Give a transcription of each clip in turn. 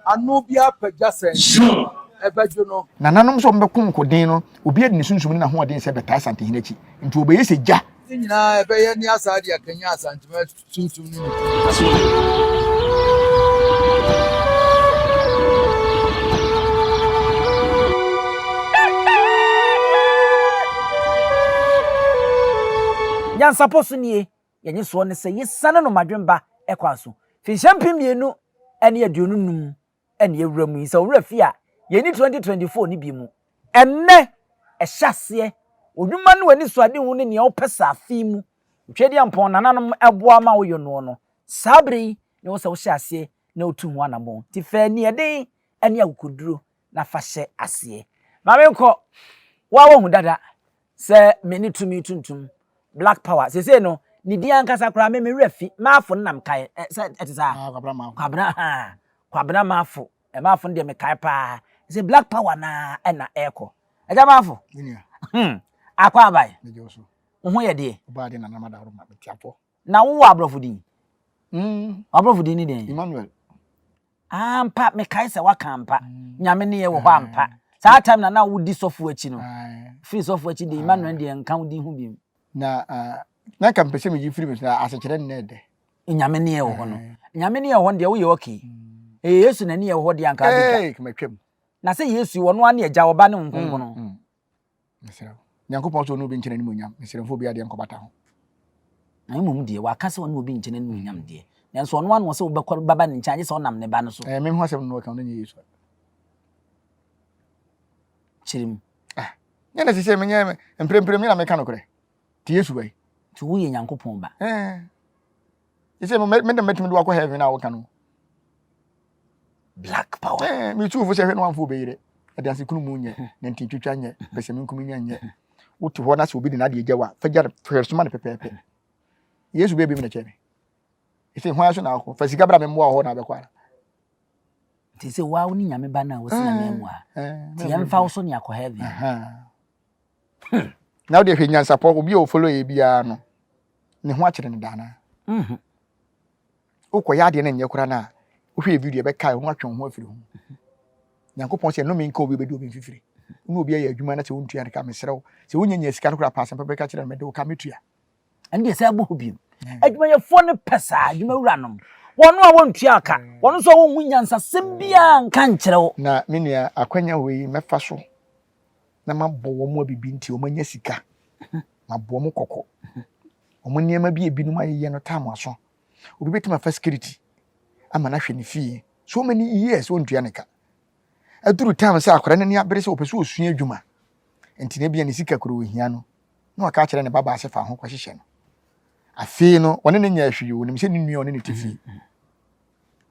anu bia pagya sen ebejo no nananom so mbekun kodin no obi adi ne sunsum ni na ho odin se beta sante hinachi nti obeye se gya nyina ebeye ni asade akanya asantima sunsum ni yan suppose nie yenye so ne se yesane no madwemba ekwaso fi champim mienu ene aduonunum ene ewuramu yi se owura fi a yeni 2024 ni bi mu enne ehyase odwuma no wani so ade hu ne ne opesa afi mu twedi ampon nananom eboa ma wo yono no sabri ne wo se wo hyase na otu hu anamo ti fa ni ede ene akoduro na fa hye ase ma menko wa wo hu dada se meni tumi tuntum Black Power say no ni di ankasa kra me refi maafo nnam kai etisa kwabra maafo maafo de me kai pa say Black Power na na eko eja maafo akwa bai mejoso ho ye de ba de na namada ro ma betiafo na wo abrofo din abrofo din ni den Emmanuel ampa me kai se wakampa nyame ne ye wo ho ampa saa time na wo di sofu achi no free sofu achi de Emmanuel de nka wo di hu bi na kan pese me free me na asechire ne de nyame ne ye wo no nyame ne ye ho de wo ye okay Yesu na ne ye ho de anka bi kmatwam na se Yesu wo no ane agya wo ba ne nkonko no mesera nyankopon so no obi nkyene ni monyam mesera fo bi ade nkobata ho na imom de wa ka se wo no obi nkyene ni monyam de nanso ono anu se wo bekọ baba ne nkyanye se onam ne ba no so me ho asem no ka no nye Yesu chirim nyana se menye empremprem na me ka no kore ti Yesu bai ti wo ye nyankopon ba ise me dem metum do akọ heaven na wo ka no Black Power me tu fo se hwe no amfo beire ade ase kunu mu nye na ntintwitwa nye pese me nkumi nye wotu ho na se obi de na de gyawa fagya fersuma ne pepepe Yesu be me na cheme ise ho aso na akọ fa sika bra me mo ho na be kwara ti se wa woni nyame ba na wo se na memu a ti yamfa wo so ne akọ heaven now de hwe nyansa po obi o follow ye bia no ne ho akere ne dana ukoya de na nye kura na uhwe video be kai ho atwen ho afiri ho nyankopon se no me nka obi be do be fifiri no obi ya adwuma na se wontua ne ka mesrew se wonya sika kura pasan pe ka kire me de wo ka metua ande se abo bi adwuma ye fo ne pesa adwuma wuranom wono a wontua aka wono so won nyansa sembia nka nkyerew na menua akwanya we mefa so na mabọ wo mo bibi nti o manya sika mabọ mo kokọ o mo niema bi ebinum ayeye no tam aso obi betima fa security ama na hwe ne fie so many years won tua ne ka aduru time say akora ne ne abere se opeso osua adwuma nti ne bia ne sika koro ohia no na aka kire ne baba ase fa ho kwahyehyɛ no afi no one ne nya ahwie wonim se ne nua one ne tifi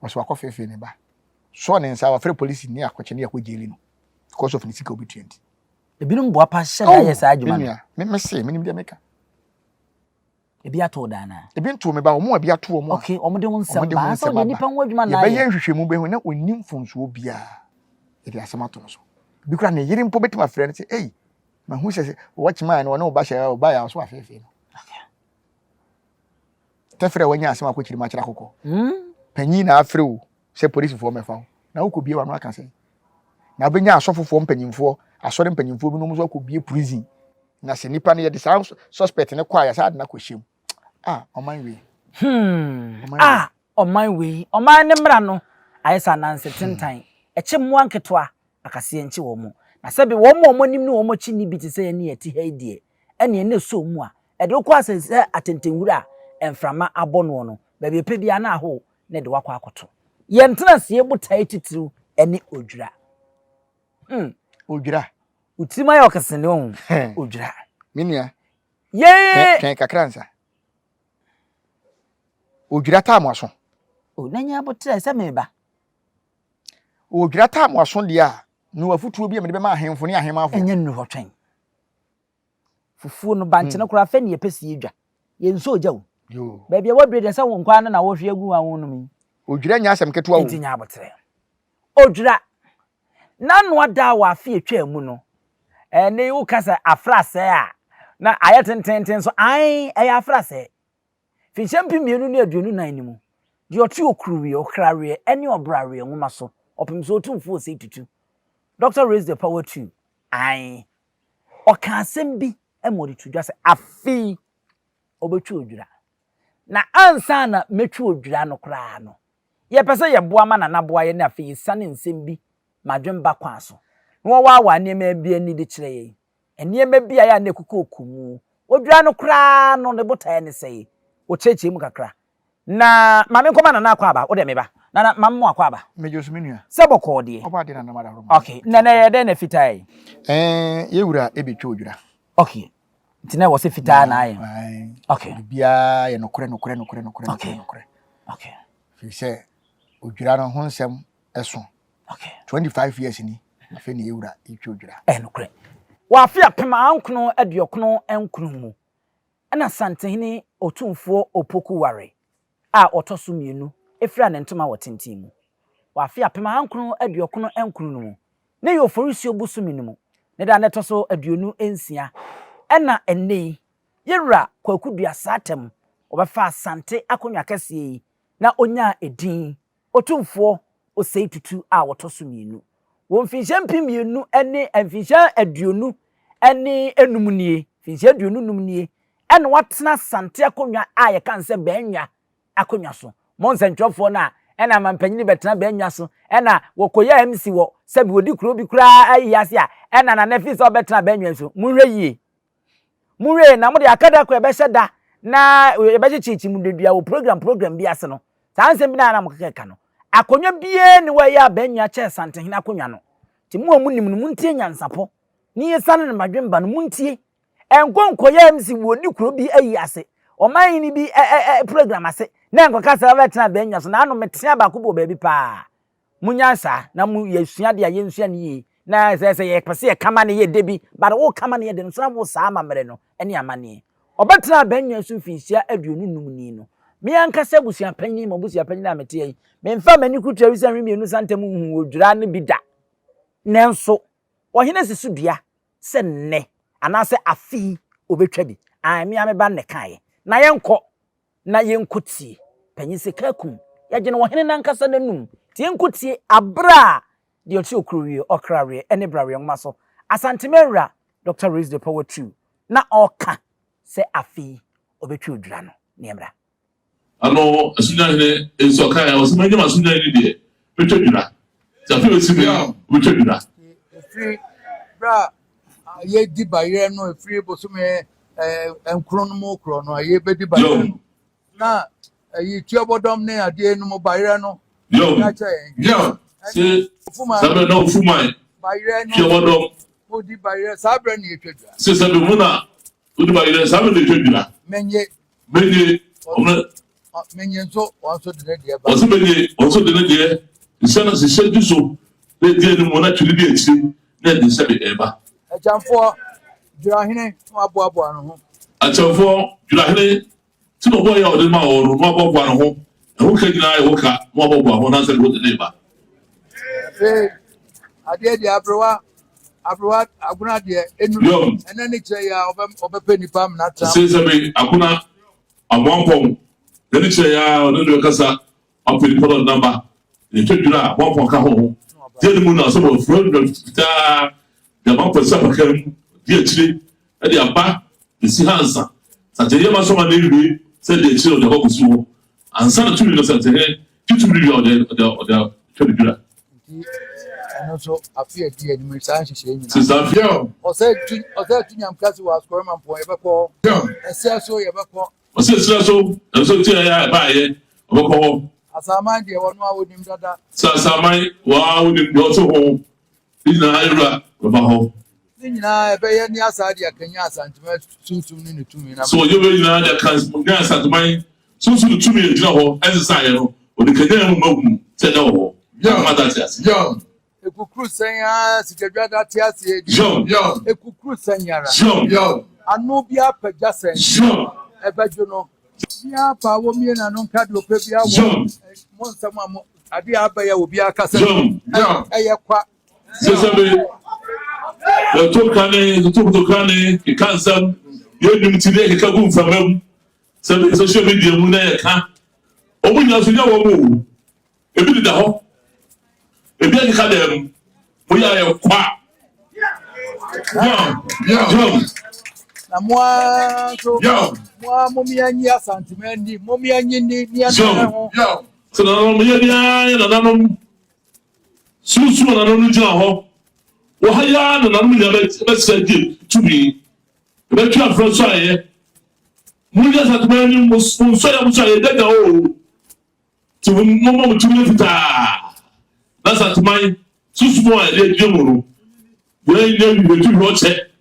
waso akofefe ne ba so ne nsa wa fere police ni akwache ne yakojeli no because of ne sika obi 20 ebinum boa pa hye na yes adwuma me se me nim de meka ebi ato dana ebi nto me ba omo ebi ato omo okay omo de wonsem ba so ne nipa ho adwuma na ye ba ye hwehwemu be ho na onim fonso bia ebi asemato no so bi kura ne yiri mpo betima frɛ ne se ei ma hu se watch man wo na oba hye oba ya so afefe no okay te frɛ wanya asema ko kiri ma kira kokɔ panyi na afrɛ wo se police fo mefa na wo ko bie wa no aka se na benya asofofo mpanyimfo asore mpanyimfo bi no mo so ko bie prison na se nipa ne ye de suspect ne kwa ya sa de na ko hyem oman we oman we oman ne mra no ayesa nanse tentan eche mo anketoa akase enche wo mo na se bi wo mo nim ne wo mo chi ni bi te se ne yeti ha die ene ne so mu a e de ko asese atentenwura emframa abono no ba bi pe bia na aho ne de wakwa akoto ye ntena se ebutai titiru ene odwura odwura utima ya okasene on odwura minia ye twen kakransa odwura tamu aso nanya botre se meba odwura tamu aso dia no afutuo bi me be ma ahemfo ne ahemafo enye nu hotwen fufuo no banche ne kura fa ne yepesi edwa ye nso ogya yo ba bia wadre de se won kwa na wo hwe agu awon no mi odwura nya asem keto awo nya botre odwura nanu ada wa afi etwa mu no ne wo kasa afrase a na ayetententen so ai afrase fi champion mienu ne aduonu nan ni mu de otu okuruwe okrawe ene obrawe nwoma so opem so tumfo say tutu doctor raise the power too ai oka asem bi emori tudwa say afi obetwu odwira na ansa na metwu odwira no kra no ye pese ye boa ma na naboa ye na afi sane nsem bi madwemba kwa so no wa niema bi ani de kire ye eniema bi aya na ekuko okumu odwira no kra no ne botae ne sei o cheche mu kakra na mame nkoma na akwa aba o de meba na mammo akwa aba mejo so menua sebo ko de oba de na na mada ro okay na ye de na fitai ye wura ebetwa odwira okay ntina wo se fitaa na aye okay bia ye nokore okay fi se odwira no ho nsem eso okay 25 years ni afi ne ye wura etwa odwira nokore wa afi apema ankono aduokono enkunu mu ana santehini otumfo opoku ware a otoso mienu efira ne ntoma wotintim mu wa afi apema ankono aduokono enkunu mu ne yo forisi obusu minimu ne da ne toso aduonu ensia ena enei yewura kwakudua satem obefa asante akonwa kese na onya edin otumfo osei tutu a wotoso mienu won finhye mpimienu ene amfinhye aduonu ene enumnie finhye aduonu numnie ene watena sante akonwa a ye kan se benwa akonwa so monsentwofo na ena mampanyini betena benwa so ena wokoya MC wo sabi wodi kuro bi kura ayase a ena na nafi so betena benwa so munhwe na mo de akada ko ebehye da na ebehye chichi mu dedua wo program bi ase no sansem bi na mo keka no akonwa bie ne wa ya benwa che sante hina akonwa no ti mu amunim no muntie nyansapo ni yesane ne madwemba no muntie enkonkoya MC wodi kuro bi ayase oman ni bi program ase na enkoka se betena benwa so na anu metia ba kubo ba bi pa munyansa na mu yesua de ayensua ne na se ye pese ye kama ne ye debi but wo kama ne ye de no so mo sa amamre no ene amane obetena benwa su fihia aduonu numni no me ankasa busua panyin mo busua panyin na mete yi me mfa mani kutua wi sanwe mienu santem hu odwira ne bi da nenso ohene sisu dua se nne anase afi obetwa bi me ameba ne kae na yenko na yenkotie panyin se kakum ya gene ohene nankasa nanum tie nkotie abra de ochi okruwie okrawe ene brawe ngmaso asantemera Dr. Raise the Power True na oka se afi obetwa odwira no niemra ano asunya hene enso kan ya osema nyama asunya ni de betwa dwira zafi osimi betwa dwira free bra ye di bayre no free bosume enkro no mo kro no ye be di bayre na yi tuabodom ne ade no mo bayre no yo se sabe no fuma bayre no tuabodom mo di bayre sabre ni etwa se sabe muna odi bayre sabe ni etwa dwira menye menye so onso de de ba onso de de isana se shedu so de de no na twiri de etiri na de sabe eba achamfo jurahene mo aboabo ano ho achamfo jurahene ti no boy ya odi ma oru mo aboabo ano ho ho ka gina ya ho ka mo aboabo ano na se de eba ade de abrowa aguna de enu enani kire ya obepe nipa am na tra se sabe akuna amwampom deni kire ya onu kasa apeli polo number e twedura amwampom ka ho deni mu na so bo front ta de amwampom sa bakam de akire e de aba de si hansa sante ye ma so ma ne wi se de akire de ko kusu ansa na tumi no sante he titumi wi de twedura ano so afia di ani sa hyehyɛ nyina sisafia ose tunyam kasi wa score man point yebekɔ ese so yebekɔ ose sira so enso tia ya ba ye obekɔ asaman de wono a wonim dada sasamai wa wonim de oto ho ina ayura ba ho ni nyina ebeye ni asade akanya asantima sunsun ni tumi na so you be nyina de kan ga asantima sunsun tumi e gyina ho exercise ye no odikanya mu magu se na ho ya mata tias ekukuru senya sikadwada tiase ekukuru senyara anu bia pagya sen ebejo no bia pa wo mie na no nka de ope bia wo monsam am ade abaya obi aka sen eyekwa sesabe to kane ke kansam yedum ti de ke kagu famam sabe social media mu na yeka omunya so nya wo mu ebi da ho ebi ani ka dem mo ya kwa yo na mo mianyi asantemendi mo mianyi ni ho so na mo ya na nanom susu na nanom jina ho wo ha ya na nanom ya be sedi to be be twa fro so aye mo ya asantemendi mo so ya aye daga o ti mo mo tu ni fita na asantemendi susu mo aye de mo no we ne bi tu ro che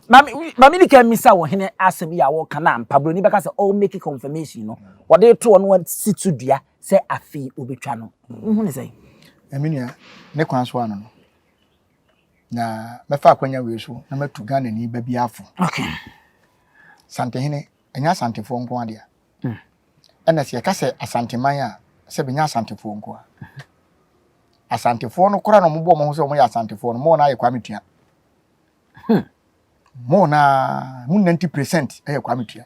Mami ni kan misa wo hene asem ya wo kana mpabro ni beka se all make confirmation no wo de to no situ dua se afi obetwa no hu ne sei Eminia ne kwan so ano no na mefa akwanya we so na matu Ghana ni ba bi afo okay sante hene enya asantefo nko ade a ena se ka se asanteman a se benya asantefo nko a asantefo no kora no mbo mo ho se mo ya asantefo no mo na ye kwa metua mo na 90% e kwa metua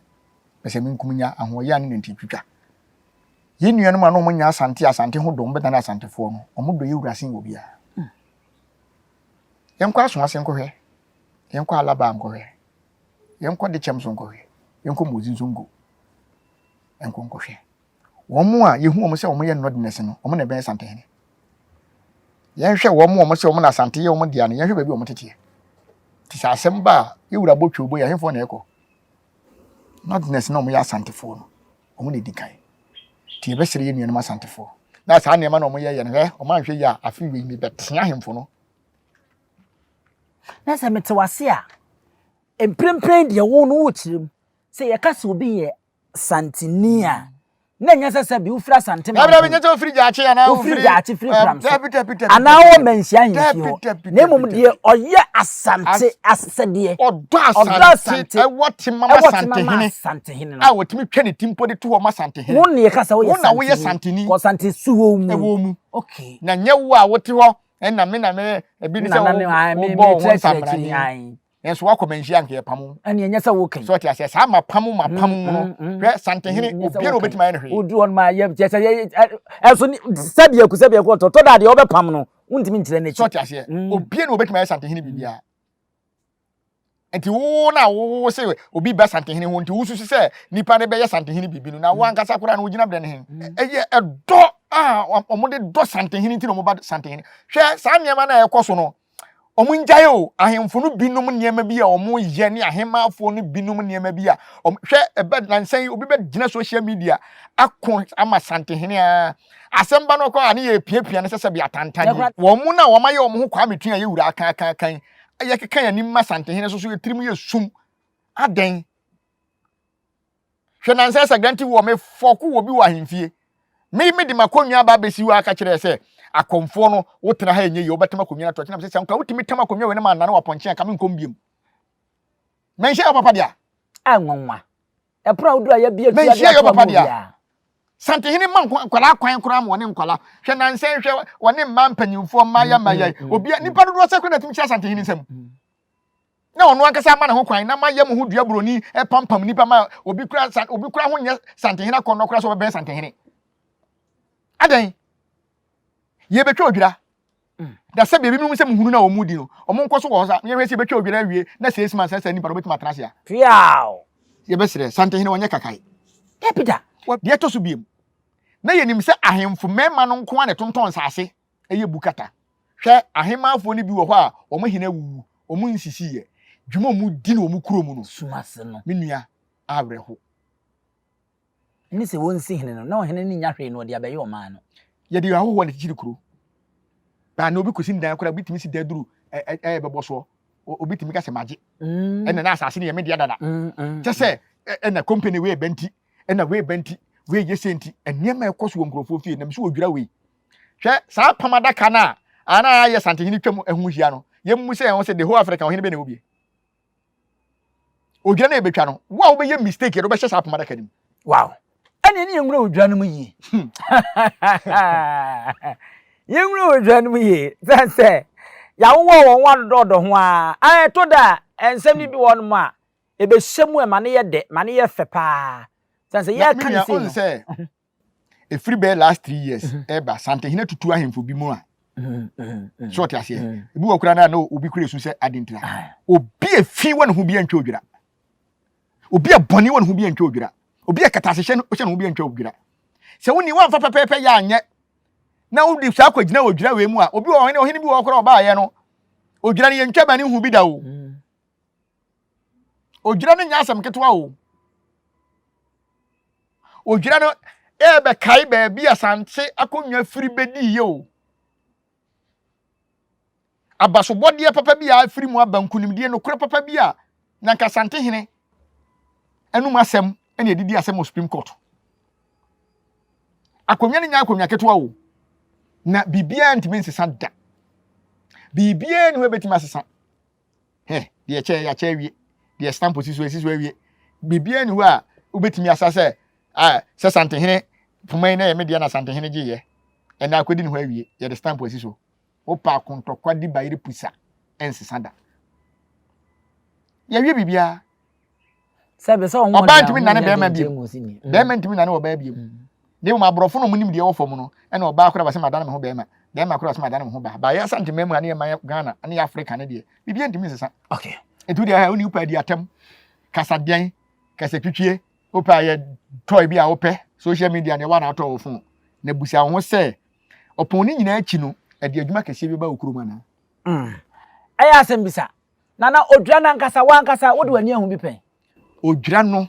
pese minkumnya ahoya ne nti twitwa ye nuanu ma no mo nya asante ho dom beta na asantefo no o mo do ye wurasen obi a yenkwa aso asen ko hwe yenkwa alaba nko hwe yenkwa de chemso nko hwe yenkwa mozinzo ngo enko nko hwe wo mo a ye hu o mo se o mo ye nodness no o mo na ben asante hene yenhwe wo mo se wo na asante ye wo dia no yenhwe baabi wo tete ti sa asem ba ye wura botwe bo ya hemfo na eko nodness no mo ya asantefo no o mo ne dikai ti be sere ye nuanu ma asantefo na sa ne ma no mo ye no he o ma hwe ya afi wi mi betea hemfo no na se metewase a emprempren de wo no wo kirem se ye kase obi ye santinia na nya sasa bi ufra santema abra bi nyeto ofiri jaache ya na ofiri jaache free from ana wo mensia hinfio na mum de oye asante asede odo asante ewoti mama sante hene a wotimi twa ne timpo de to wo ma sante hene won ne kasa wo ye sante wo ye santeni ko sante suwo mu okay na nyewo a wote ho na me ebi ni se wo bo won sambrani enso wakomanhia nke pam ani enya se wo kan so ti ase sa ma pam no hwe sante hene obi na obetima ne hwe odu on ma ye je se enso sabia ku to da de obepam no untimi nkire na chi so ti ase obi na obetima sante hene bibia enti wo na wo se obi ba sante hene ho nti wo susu se nipa ne be ye sante hene bibi no na wo ankasa kura na wo gina bre ne he eye edo omode do sante hene nti no mo ba sante hene hwe sa niam na ekoso no omunjaye o ahemfo no binom niema bi a omo ye ne ahemafo no binom niema bi a hwe ebe nansan obi be gina social media akon ama sante hene a asemba no ko ane ye piapia ne sese bi atantanye wo mu na wo maye wo ho kwa metua ye wura kan ye kekan ya nimma sante hene so ye tirim ye sum aden hwe nansan sa granti wo me foku wo bi wa ahemfie me di makonwa ba besi wa aka kire se akomfo no wotena ha enye ye obetema konwa to kina se nka wotimi tema konwa we ne ma nane wa ponche aka me nkom biem menhye ya papa dia anwanwa e pra odu aya bia tua dia papa dia sante hene man kwala kwan kura ma woni nkwala hwe nansen hwe woni mma mpanyimfo maya obi nipa dodo se kwena timi chia sante hene nsem na ono ankasa ma na ho kwan na mayam ho dua broni e pampam nipa ma obi kura ho nya sante hene akon kura so be sante hene adan ye betwa odwira da se bebi mu se muhunu na omudi no omo nkoso wo sa ye hwesi betwa odwira wie na se esima sansa nipa no betima trasia fiao ye besere sante hene wonye kakai epida de to so biem na ye nim se ahemfo mema no nko ane tonton saase eye bukata hwe ahemafo ni bi wo ho a omo hina wuwu omo nsisi ye dwuma mu di na omo kuro mu no sumase no menua awreho ni se wonsi hene no na hene ni nya hwe no de abaye o man no ye de aho ne kiri kuro ba na obi kusi ndan kura bitimi si daduru bebo so obi timi ka se magi ena na asase ne ye media dada te se ena company we benti ena we benti we ye senti eniema ekoso wo nkrofo fie na mso odwira we hwe saa pamada kana ana ye sante hini twam ehu hia no ye mu se ho se the whole Africa ho hini be na obi odwira na ebetwa no wo wo be ye mistake do be hye saa pamada kanim wow ani ni yenwura odwira no mu yi yenwura odwira no mu yi sense ya wo won wadodo ho a to da ensem bi won mu a ebe hyemu e mane ye de mane ye fe pa sense ye kan se a free bear last 3 years eba sante hina tutu ahemfo bi mu a short ase ebi wo kura na obi kure su se adintra obi efi won ho bi antwa odwira obi aboni won ho bi antwa odwira obi akatasehye no ho bi antwa odwira se woni wa fa pepepe ya anye na udi sa kwagina odwira we mu a obi wo hene bi wo kura oba ye no odwira ne yentwa ba ne hu bi da o odwira ne nya asem ketwa o odwira no ebe kai ba bi asante akonwa firi bedi ye o abasobode papa bi a firi mu abankunimdie no kure papa bi a na nkasante hene enum asem ene edidi asem Supreme Court akonwa ne nya akonwa ketwa o na bibia ntimi nsesa da bibia ne ho betima asesa de ya che wie de stamp esi wie bibia ne ho a obetimi asase se sante hene pumai na ye media na sante hene giye e na akwedi ne ho awie ye de stamp esi so opa kontokwa di bayire pusa ensesa da ye wie bibia sebe so won oba ntimi na ne be ma bi be ma ntimi na ne oba bi ne mo abrofo no munim de wo fom no e na oba akora ba se madana me ho be ma akora se madana me ho ba ya sante memu na ne ma Ghana ne Africa ne de bibia ntimi nsesa okay etu de ha oni upa di atem kasadian kasetwitwie opa ye toy bi a ope social media ne wa na ato wo fon na busia ho se opon ni nyina achi no e de adwuma kese bi ba okuruma na aya asem bisa na odwira na nkasa wa nkasa wo de wani ahu bi pen odwira no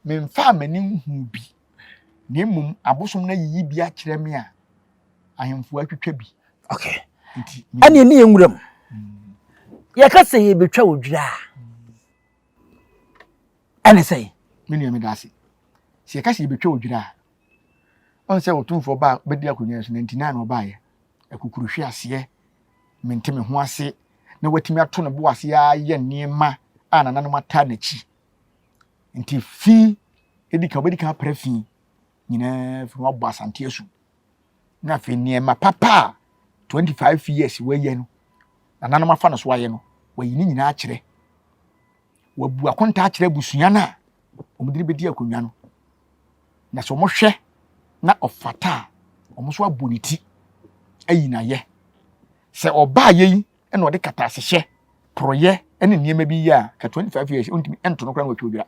memfa amani hu bi ne mum abosom na yiyi bi a kire me a ahemfo atwetwa bi okay ani ni enwuram ya kase ye betwa odwira ane sei menu me dase se ka se betwa odwira on se otumfo ba bedi akonya so 99 no ba ye akukuru hwe ase menteme ho ase na watimi ato no bo ase ya ye niema anana no mata na chi nti fi edika bedika prefi nyina fi wabo asante asu na fi niema papa 25 years we ye no anana mafa no so aye no wayi ni nyina akire wabu akonta akire busua na omudiri bedi akonwa no na so mo hwe na ofata omuso aboniti ayi na ye se oba ye e no de kata asehye proye ene niema bi ya ka 25 years ontimi ento no kra na watwodwira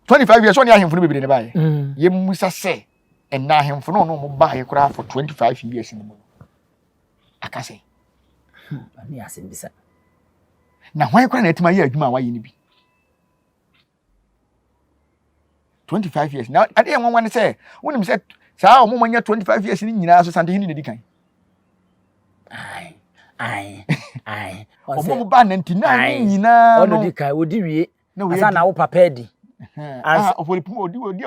25 years on ya hemfo no bebere ne bae ye musa se ena hemfo no no mo bae kra for 25 years ni mo akase ani asembisa na hwan kra na etima ye adwuma wa ye ni bi 25 years now ade en wan say wonim say saa o mo nya 25 years ni nyina so sante hini ne dikan ai o mo ba 99 ni nyina o no dikan odi wie asa na wo papa edi ofolipuma odi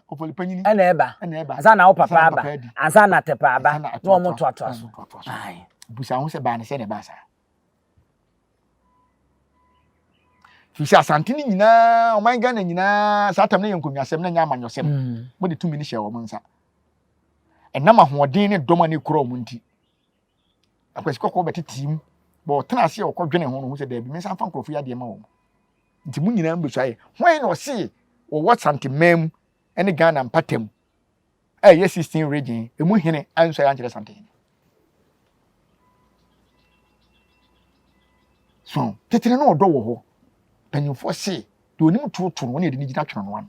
ofolipanyini ana eba asa na wo papa aba asa na tepa aba no o mo to aso ai busa ho se ba ne se ne ba sa fisha santini nyina o man Ghana nyina satam na yenkonwasem na nya amanyosem mo de tumi ni hye wo monsa enama hoɔden ne dɔma ne kura mu nti akwasi kokko betetim bo tena ase o kɔdwene ho no ho se da bi mensa fa nkrofo ya de ma wo nti mu nyina mbesu aye hwan na o se wo what santimam ene Ghana mpatam ye 16 region emu hene anso ya nkere santin so tetere na odo wo ho panyimfo se de onim tutu no ne de ni gina tweno no an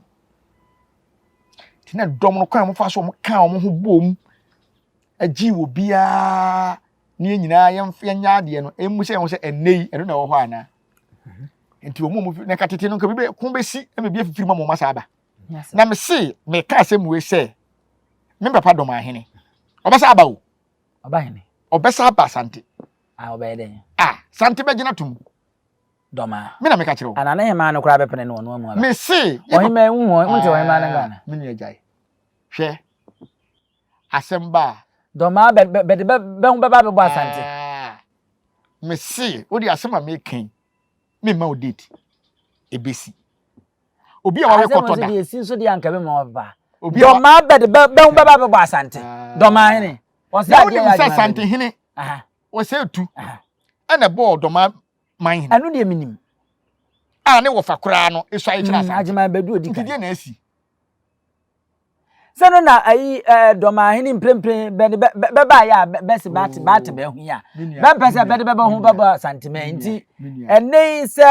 tina dom no kwan mo fa so mo ka mo ho bom agi wo bia ne nyina yemfe nya de no emu se ho se enei eno na wo ho ana nti wo mo ne katete no nka bi ko besi e me bia fifiri mo masa aba na me se me ka se mu we se me papa dom ahene obesa aba wo aba hene obesa aba sante obede sante be gina tum doma me na me ka kire wo ana na hema no kra be pene no no amu aba me se ohima hu ho nte ohima na Ghana me ni ajai hwe asemba doma be hu be ba be bo asante me se odi asema me kan me ma odate ebesi obi a wa rekoto da asema so di anka be ma ba doma be hu be ba be bo asante doma hene o se ade ya asante hene o se tu ana bo doma man hene anu de minim ne wo fa kura no eso ayi kira asante ajima be du odi kan ndi na asi Sɛ na ayi dɔma hene mprempren bɛba ya bɛsi baate bɛ hu ya bɛmpɛ sɛ bɛde bɛba hu bɛba santema nti ɛnɛ sɛ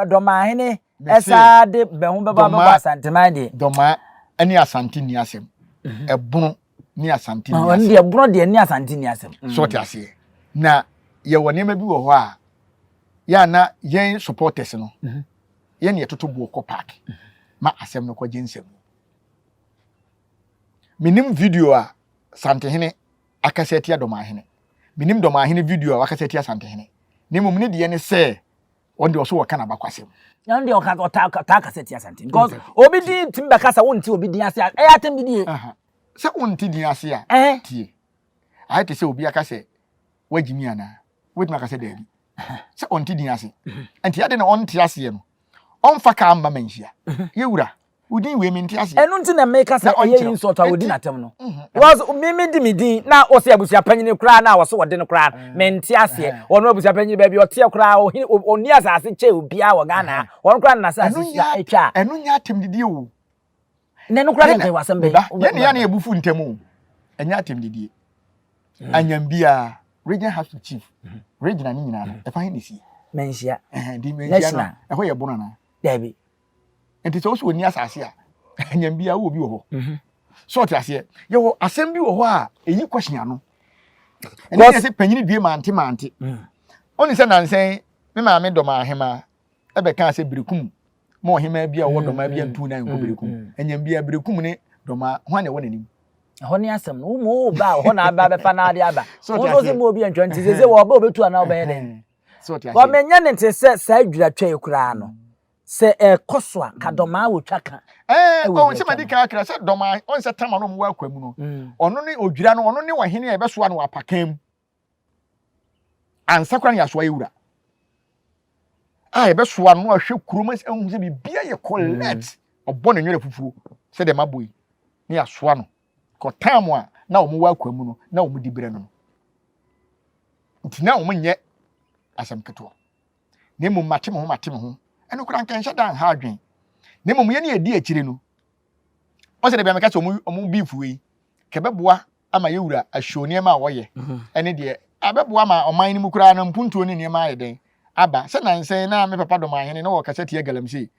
dɔma hene ɛsa de bɛ hu bɛba santema de dɔma ani asante ni asɛm ɛbono ni asante ni asɛm ɔno de ɛbono de ni asante ni asɛm so te ase na yɛ wɔ nneɛma bi wɔ hɔ a ya na yɛn supporters no yɛn yɛ toto bo kɔ park ma asɛm no kɔ gyensɛm minim video a santehene akasa tia dɔmahene minim dɔmahene video a akasa tia santehene ne mum ne de ne sɛ on de ɔso wɔ kana bakwasɛm na on de ɔta akasa tia santehene because obi di tim bɛkasa wonti obi di ase ɛyɛ atem di sɛ wonti di ase a tie ayɛ te sɛ obi akasa wagimi ana wetuma akasa da bi sɛ onti di ase enti ade na ɔnte ase no ɔmfa ka amba manhia yewura udin we menti ase enu nti na make say oye insult a wodi natem no was me di medin na o se abusia panyine kura na wo so wode no kura menti ase ono abusia panyine ba bi o te kura oni asase che obi a wo Ghana won kura na asase etwa enu nya atem didi o na no kura de wasem be ye na ebufu ntemu enya atem didi anyambia region house chief regional ni nyina no e fa he si menhia di menhia no e ho ye bono na dabi enti so so oni asase a anyambia wo bi wo ho so te ase ye wo asem bi wo ho a eyi question ano eni ye se panyini due mante oni se nansen me ma me doma ahema e be kan se birekum mo hema bi a wo doma bi antu na nko birekum anyambia birekum ne doma ho na wo nanim ho ne asem no mo ba ho na aba be fa na ade aba wo so mo bi antwa nti se wo ba obetu ana wo be den so te ase wo menya ne nti se sa adwira twa ekura no se koswa ka doma wo twaka o se madi ka akra se doma on se tama no mo wa kwamu no ono ne odwira no ono ne wahene e besoa no apakam ansa kran ya so ayewura e besoa no ahwe kuroma ehun se bibia ye collect obo ne nwere fufuru se de maboyi ne ya soa no ko tamu a na wo mo wa kwamu no na wo mo dibere no ntina wo mo nye asem keto ne mo mate mo ho eno kura nkan hye dan ha adwen ne mom ye ne edi akire no o se de be meka che omu beefu yi kebeboa ama yewura ahwoni ma wo ye ene de abeboa ma oman ni mu kura na mpuntuo ne ne ma ayeden aba se na nsen na me papa do ma hene no wo kasa tie galamse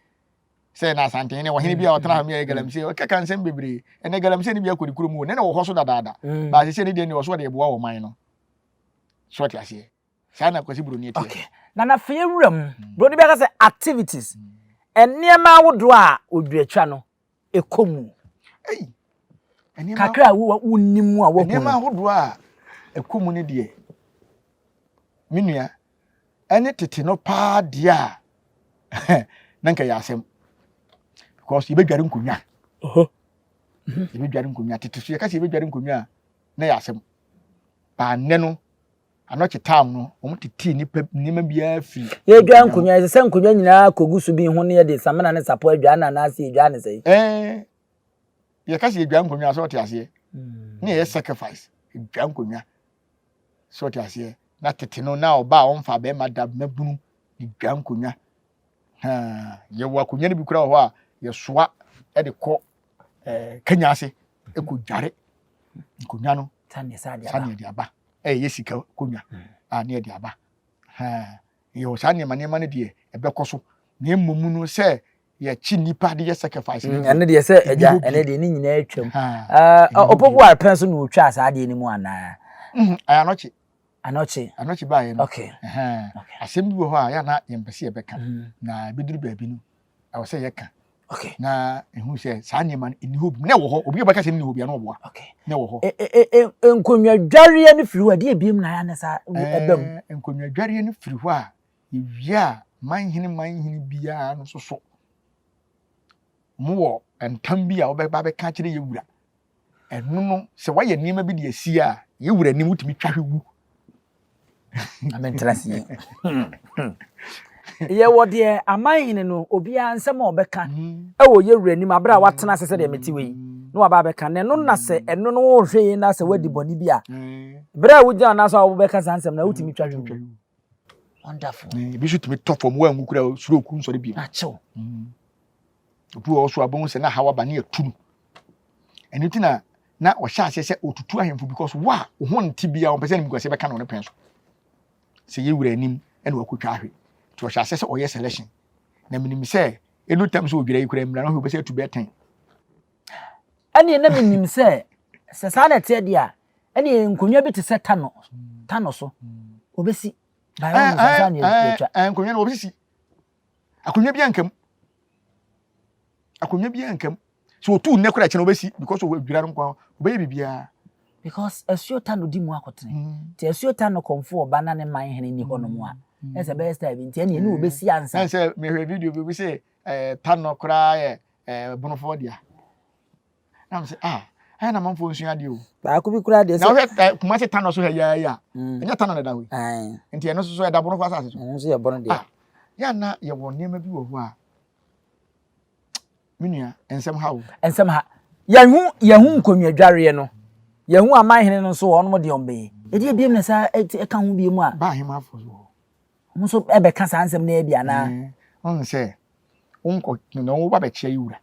se na asante ne wo hene bia otena ha me galamse o keka nsen bebre ene galamse ne bia kodi kuro mu ne na wo ho so dadaada ba se ne de ne wo so de boa wo man no so ti ase sana kwasi buru ni etie okay na fe wuram bro ni bia ka say activities eniema wodo a oduatwa no ekomu eniema kakra wonnimu a wokomu eniema wodo a ekomu ne de minua ene tete no pa de a nanka ya asem because yebedware nkonwa yebedware nkonwa tete so yeka se yebedware nkonwa na ya asem ba nne no anoche tam no omtiti nipa bia fi ye dwa nkonwa se nkonwa nyina kogusu bi ho ne ye de samana ne sapo adwa na ase edwa ne sei ye ka se edwa nkonwa so te ase ne ye sacrifice edwa nkonwa so te ase na tete no na oba onfa be madab mabunu edwa nkonwa ye wa konwa ne bi kura ho a ye soa e de kɔ kanya ase e ko dware nkonwa no tane sa de aba yesika konwa ne de aba yo sa ne mane de ebekoso na emmumu no se ye chi nipa de sacrifice ene de se eja ene de ni nyina atwam opopo arpenso no otwa asa de ni mu ana anochi ba ye no okay asem bi wo ho a ya na yempese ebeka na beduru baabi no awo se ye ka okay na ehu se sa ne man ni hobi na wo ho obi obeka se ni hobi na oboa okay na wo ho nkonwa dware ne firi wa de ebiem na ya ne sa ebam nkonwa dware ne firi ho a ewia manhini bia no soso mo wo entam bi a obeba be ka kire yewura enu no se waye niema bi de asi a yewura ni mutumi twahwewu amentrasi ye wode amanhini no obi ansem obeka ewo yewura ni mabra watena asese de meti wei no aba beka ne no na se enu no wo hwe na se wadi boni bi a bra wugya na so obeka sansem na wutumi twahwewu wonderful bi so tumi tofom wa ngukura suro ku nsori bi acho obu o so abon se na hawa ba ne atunu ɛno ti na ɔhyɛ ase sɛ otutu ahemfo because wa ho nti bia ɔmpɛ sɛ nimguase bɛka no ne pɛn so sɛ yɛwura anim ɛna wakɔtwa ahwe nti ɔhyɛ ase sɛ ɔyɛ selection na menim sɛ ɛno tam sɛ ɔdwira yi kora mmira no ɔbɛsɛ atu bɛtɛn ɛne na menim sɛ saa na ɛteɛ deɛ a ɛne nkonnwa bi te sɛ tano so obɛsi nkonnwa no obɛsi akonnwa bi ankam so otu ne kora kyɛ no obɛsi because ɔdwira no nkwa ɔbɛyɛ bibia because asuo tano di mu akɔtene nti asuo tano kɔmfo ɔba na ne man hene ni hɔ no mu a ɛsɛ bɛyɛ style bi nti ɛne obɛsi ansa sɛ mehwɛ video bi sɛ tano koraa yɛ bonofo dia na me sɛ ɛyɛ na manfo nsua deɛ o baako bi koraa deɛ na wohwɛ kuma sɛ tano so hɛ yaya ɛnyɛ tano na da hɔ nti ɛno so ɛda bonofo asase so ɛno so yɛ bono deɛ ya na yɛwɔ nneɛma bi wɔ hɔ a menua nsɛm ha yɛhu nkonnwa dwareɛ no yɛhu amanhene no nso ɔno de ɔmbɛyɛ ɛdeɛ biem na saa ɛka ho biem a ba ahema afo so ɔmo so ɛbɛka saa nsɛm na ɛbi ana ɔn sɛ wonkɔ no wo ba bɛkyia yi wura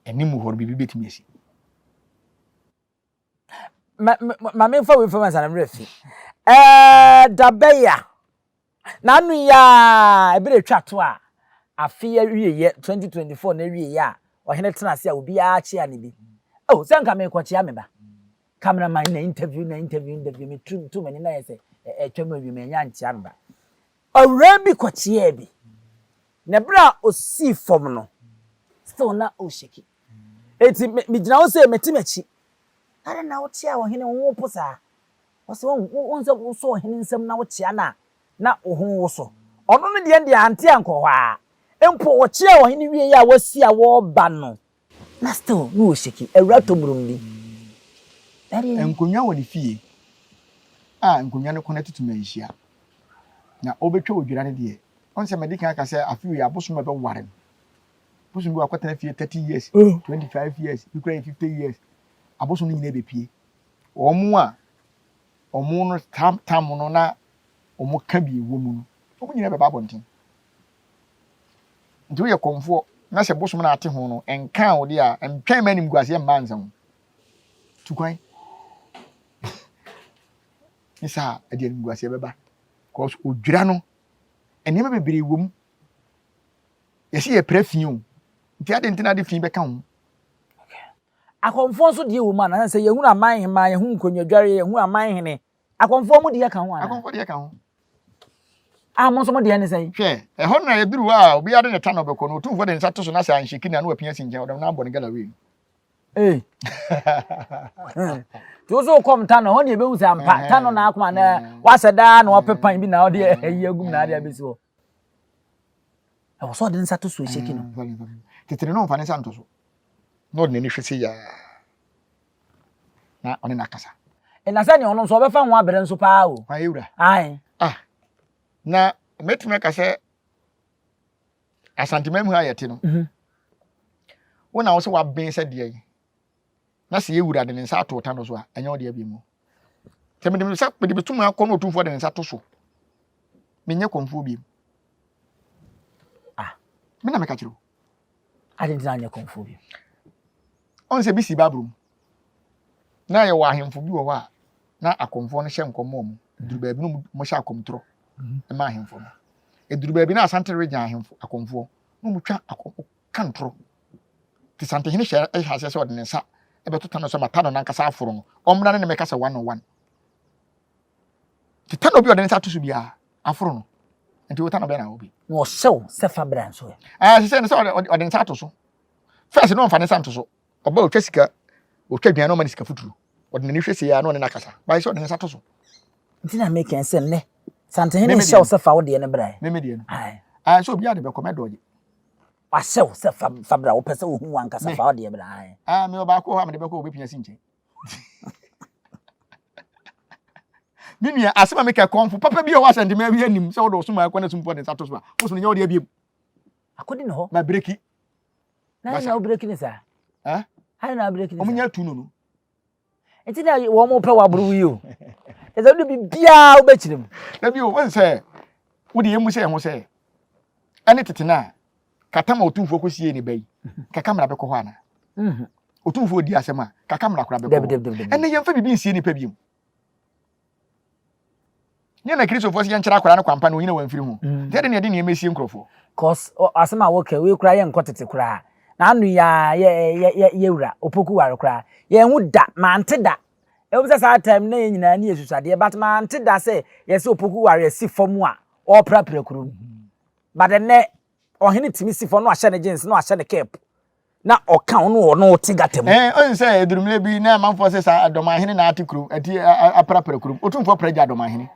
ɛnim hɔ bibi betumi asi ma memfa we fam asana mmerɛ fi dabeya na anu ya ebere twa to a afi awieye 2024 na awieye a ɔhene tena ase a obi a kyea ne bi sɛ nka me kɔkyea me ba cameraman na interview me tu mani na yɛsɛ atwam awi me nya nkyea me ba ɔwura bi kɔkyea bi na bra osi fam no still na o sheki eti me gyina wo sɛ metimachi ara na wo kyea ɔhene wo po saa wɔsɛ wɔn sɛ wo so ɔhene nsɛm na wo kyea na wo so ɔno no de ante ankɔ hɔ a empo wo kyea ɔhene wie ya wasi a wo ba no na still no sheki awura tomurum bi enkonya wɔ ne fie nkonya no kɔnɛ tutu manhyia na obetwa odwira ne de on sɛ medical aka sɛ afi wi abosom bɛ ware abosom bi akɔtena fie 30 years 25 years bikura 50 years abosom no nyina bepie ɔmo no tam no na ɔmo ka bi wɔ mu no ɔmo nyina bɛba abɔnten nti woyɛ kɔmfo na sɛ bosom na ate ho no enka wo de a entwɛn manim guase mma nsɛm tukwan nisa ade anim guase bɛba cause odwira no enema bebree wɔ mu yɛsi yɛ prefie o nti ade ntina de fie bɛka ho akonfo so de wɔ mu ana sɛ yɛhu aman hema yɛhu nkonnwa dware yɛhu aman hene akonfo mu de yɛ ka ho ana akonfo de yɛ ka ho mo so mo de ne sɛ hwɛ ɛhɔ na yɛduru a obi ade ne ta no bɛkɔ no otumfo de nsa to so na sɛ anhyeki na no apia sinkyɛn ɔdam na abɔ ne gallery to so kom ta no ho ne ebehu sɛ ampa ta no na akoma na wasɛ da na wapepan bi na ɔde ayi agum na ade abesi hɔ ɛwɔ so de nsa to so hyeki no tetere no mfa ne nsa to so na ɔde ne hwese ya na ɔne na kasa na sɛ ne ɔno nso ɔbɛfa ho abere nso paa o fa ewura na metime ka sɛ asantemam ha yɛte no wo na wo sɛ waben sɛ deɛ yi na sɛ yɛwura de ne nsa ato ta no so a ɛnyɛ wo deɛ bi mu sɛ mede betum akɔ no ɔtumfoɔ de ne nsa to so menyɛ kɔmfoɔ bi me na meka kyerɛ wo ade ntina anyɛ kɔmfoɔ bi ɔn sɛ bi si babrom na yɛwɔ ahemfo bi wɔ hɔ a na akɔmfoɔ no hyɛ nkɔmmɔ mu duru baabi no mo hyɛ akɔmtorɔ ma ahemfo no eduru baabi na asante regya ahemfo akɔmfoɔ no mu twa akɔmfo kantoro ti sante hene hyɛ ɛhase sɛ ɔde ne nsa ɛbɛto tano so mata no nankasa aforo no ɔmra ne meka sɛ 101 ti tano bi ɔde ne nsa to so bia aforo no nti wo tano bɛ na obi no ɔhyɛw sɛ fa bra nso sɛ ne sɛ ɔde ne nsa to so first no ɔmfa ne nsa to so ɔba otwa sika otwa dwan no ma ne sika futuro ɔde ne hwɛ sɛ ya no ne nakasa ba sɛ ɔde ne nsa to so nti na make sense ne sante hene hyɛw sɛ fa wo de ne bra meme de no so obi ade bɛkɔ mɛdɔgye wahyɛw sɛ fa bra wo pɛ sɛ wo hu wankasa fa wo de bra me oba ko ha me de bɛkɔ obi pia si nkyɛn minua asema me ka konfo papa bi o wa sante ma bi anim sɛ wo do so ma akɔ na sumpo de sato so a wo so ne nya wo de abiem akodi ne hɔ ma breki na wo breki ne sa ha na breki ne o munya tu no nti na wo mo pɛ wa buru wi o ɛsɛ wo bi bia wo bɛkyerem na bi o won sɛ wo de yemu sɛ ho sɛ ane tetena katama otumfo ko sie ne bai ka kamera bɛkɔ hɔ ana otumfo di asema kaka mra kora be ene yemfa bibi nsie ni pa biem nye na Christopher si yenkyira kora no kwampa no nyina wamfiri hu de ne de ne emesie nkrofo cause asema woke we kura ye nkotete kura na anu ya wura opoku ware kura ye hu da mante da e wo sa time na ye nyina na yesusade but mante da say ye se opoku ware si fomu a o prapra kuru but ne ohene timi si fo no ahye ne jeans no ahye ne cap na oka no no tigatem on say edurumle bi na manfo say sa adomahene na atikuru ati aprapra kuru otumfo praja adomahene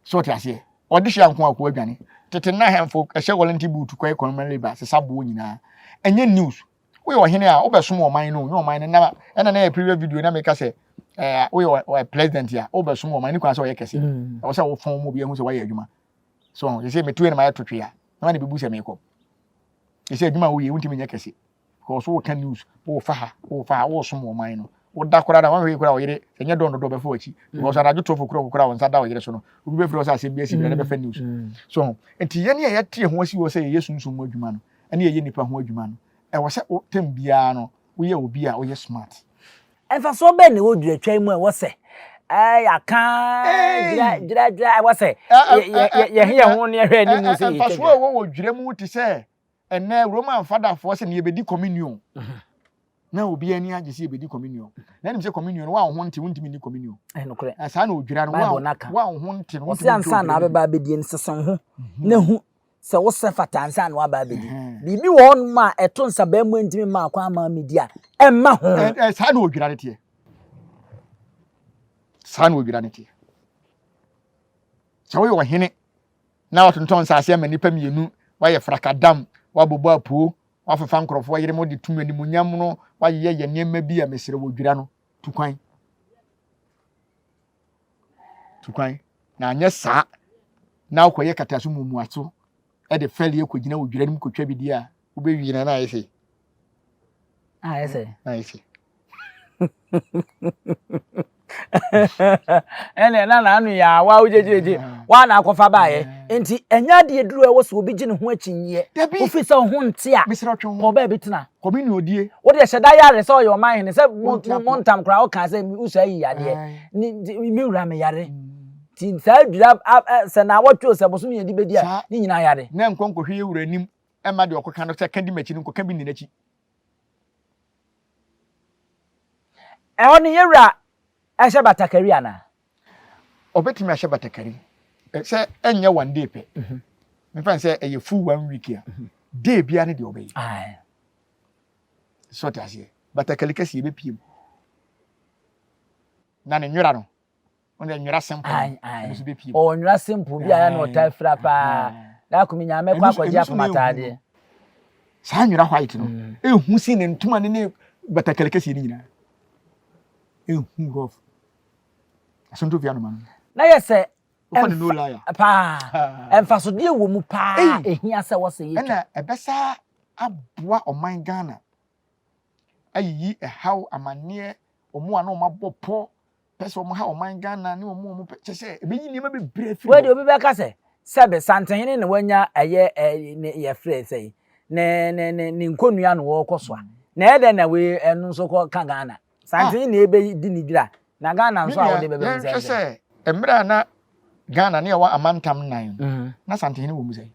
so ti ase odihia nko akọ adwane tete na hemfo ehye volunteer boot kwai economic labor se sabo nyina enye news we ohene a obesom oman no oman na na previous video na make say we president ya obesom oman ni kwa say oyekese o say wo fon mo bi ehu say wa ye adwuma so you say me tuwe na ma totwe a na bibu say me ko you say adwuma wo ye wuntimi nya kese because wo kan news wo fa wo som oman no wo da kora da wan hwe kora wo yire enye don do be fo achi because radio trofo kora won sa da wo yire so no obi be fro say asem bi na be fa news so enti ye ne ye tie ho asi wo say ye sunsun mo adwuma no ene ye nipa ho adwuma no e wo say o tem bia no wo ye obi a wo ye smart enfa so be ne wo duatwa mu e wo say aka gira wo say ye ho ne hwe ni mu say enfa so wo dwire mu ti say ene Roman father for say ne ye be di communion na obi ani agese ebedi communion na nim se communion wa ho nti wuntimi ni communion no kore asa na odwira no wa ho nti no wuntimi ansa na abeba abedi nsesan ho na hu se wo se fata ansa na aba abedi bibi won ma eto nsa ba mu ntimi ma akwa ama media emma ho sa na odwira ne tie sa na odwira ne tie sa wo yo hene na watonton sa ase ma nipa mienu wa ye frakadam wa bobo apuo wafafa nkrofo yire mo de tumi ni munyam no waye ye niema bi a mesere wodwira no tukwan na anya sa na akoye kataso mumuaso e de feli ekogina wodwira nim kotwa bidi a wo be wi na ayese ene na anu ya wa ujejeje wa na akofa baaye enti enya de duru e wo so obi gine ho akinye ofi se ho nte a ko ba bitina komini odie wo de hyeda yare se o yo man hene se montam kra o kan se usa yi yade ni mi wura me yare ti sa dura se na wotwo se boso mi di bedi a ni nyina yare na nkonkohwe ye wura nim e ma de okoka no se kandi machi ni nkoka bi ni nachi e oni ye wura Asha batakari ana. Obetimi asha batakari. Se enye one day pe. Me fan say e full 1 week ya. Day bia ne de obey. Ai. So ta se. Batakari kasi e be piem. Na ne nwura no. Onde nwura simple. Ai. So be piem. O nwura simple bia ya na otai fra pa. Na akumi nyame kwa kwaji akomatade. Sa nwura white no. Ehu si ne ntuma ne batakari kasi ni nyina. Ehu rough. Asonto via no man. Na yese Ufani no liar. Pa. Emfaso de wo mu pa ehia se wo se yi. Na ebesa aboa oman Ghana. Ayi how amane omo ana omabopo pese omo ha oman Ghana ni omo pese ebeyi ni ma be bref. We de obi be ka se sebe santehene ne wanya eye ye frɛ sei. Ne nkonua no wo koso a. Na ede na we enu so ko ka Ghana. Santehene na ebe di ni dira. Na Ghana nso a wo de bebe nse se emra na Ghana ne wa amantam nan na santehene wo mu sei